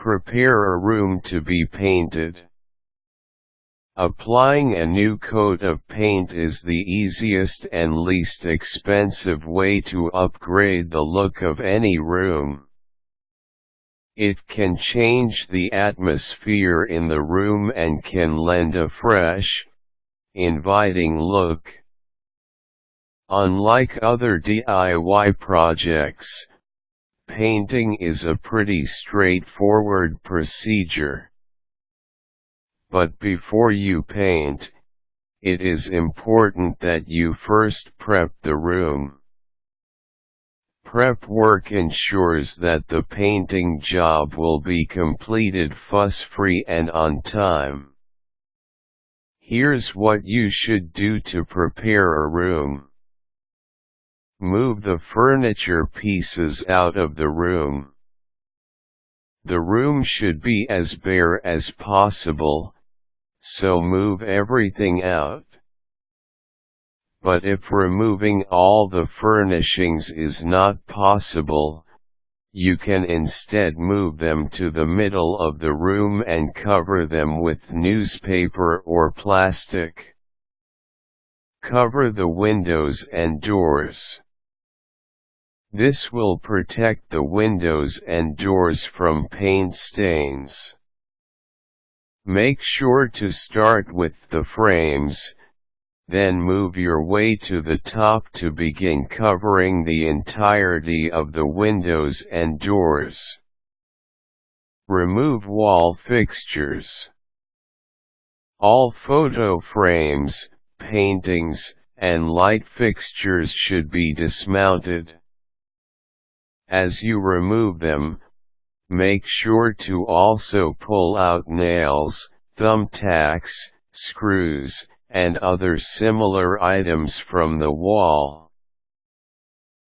Prepare a room to be painted. Applying a new coat of paint is the easiest and least expensive way to upgrade the look of any room. It can change the atmosphere in the room and can lend a fresh, inviting look. Unlike other DIY projects, painting is a pretty straightforward procedure. But before you paint, it is important that you first prep the room. Prep work ensures that the painting job will be completed fuss-free and on time. Here's what you should do to prepare a room. Move the furniture pieces out of the room. The room should be as bare as possible, so move everything out. But if removing all the furnishings is not possible, you can instead move them to the middle of the room and cover them with newspaper or plastic. Cover the windows and doors. This will protect the windows and doors from paint stains. Make sure to start with the frames, then move your way to the top to begin covering the entirety of the windows and doors. Remove wall fixtures. All photo frames, paintings, and light fixtures should be dismounted. As you remove them, make sure to also pull out nails, thumbtacks, screws, and other similar items from the wall.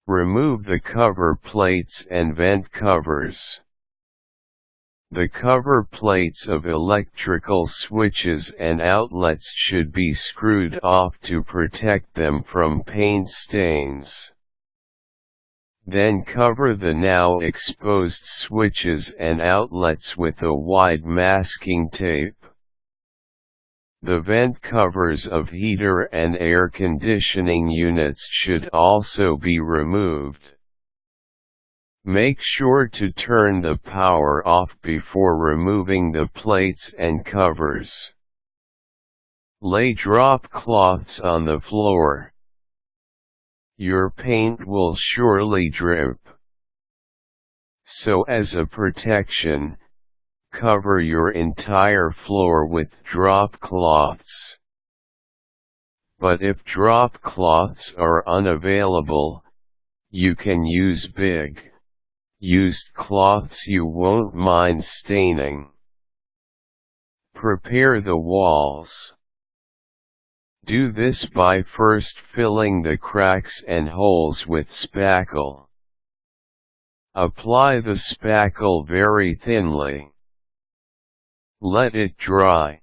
Remove the cover plates and vent covers. The cover plates of electrical switches and outlets should be screwed off to protect them from paint stains. Then cover the now exposed switches and outlets with a wide masking tape. The vent covers of heater and air conditioning units should also be removed. Make sure to turn the power off before removing the plates and covers. Lay drop cloths on the floor. Your paint will surely drip. So as a protection, cover your entire floor with drop cloths. But if drop cloths are unavailable, you can use big, used cloths you won't mind staining. Prepare the walls. Do this by first filling the cracks and holes with spackle. Apply the spackle very thinly. Let it dry.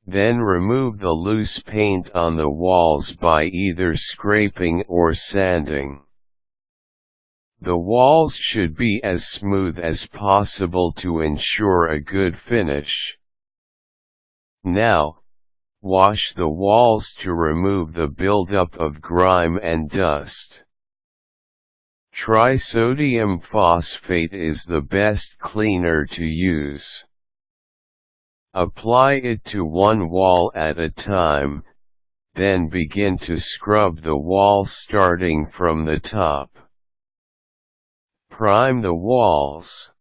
Then remove the loose paint on the walls by either scraping or sanding. The walls should be as smooth as possible to ensure a good finish. Now, wash the walls to remove the buildup of grime and dust. Trisodium phosphate is the best cleaner to use. Apply it to one wall at a time, then begin to scrub the wall starting from the top. Prime the walls.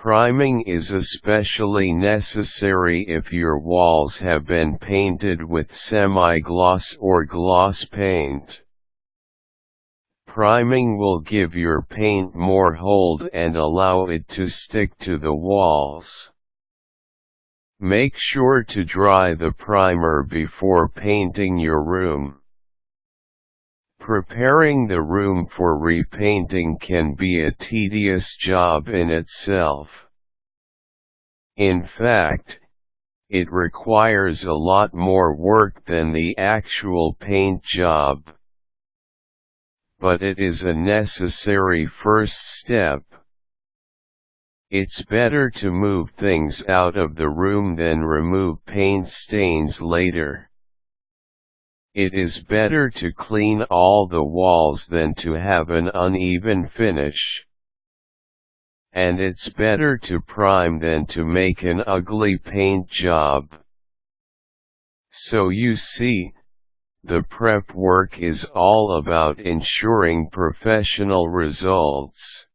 Priming is especially necessary if your walls have been painted with semi-gloss or gloss paint. Priming will give your paint more hold and allow it to stick to the walls. Make sure to dry the primer before painting your room. Preparing the room for repainting can be a tedious job in itself. In fact, it requires a lot more work than the actual paint job. But it is a necessary first step. It's better to move things out of the room than remove paint stains later. It is better to clean all the walls than to have an uneven finish. And it's better to prime than to make an ugly paint job. So you see, the prep work is all about ensuring professional results.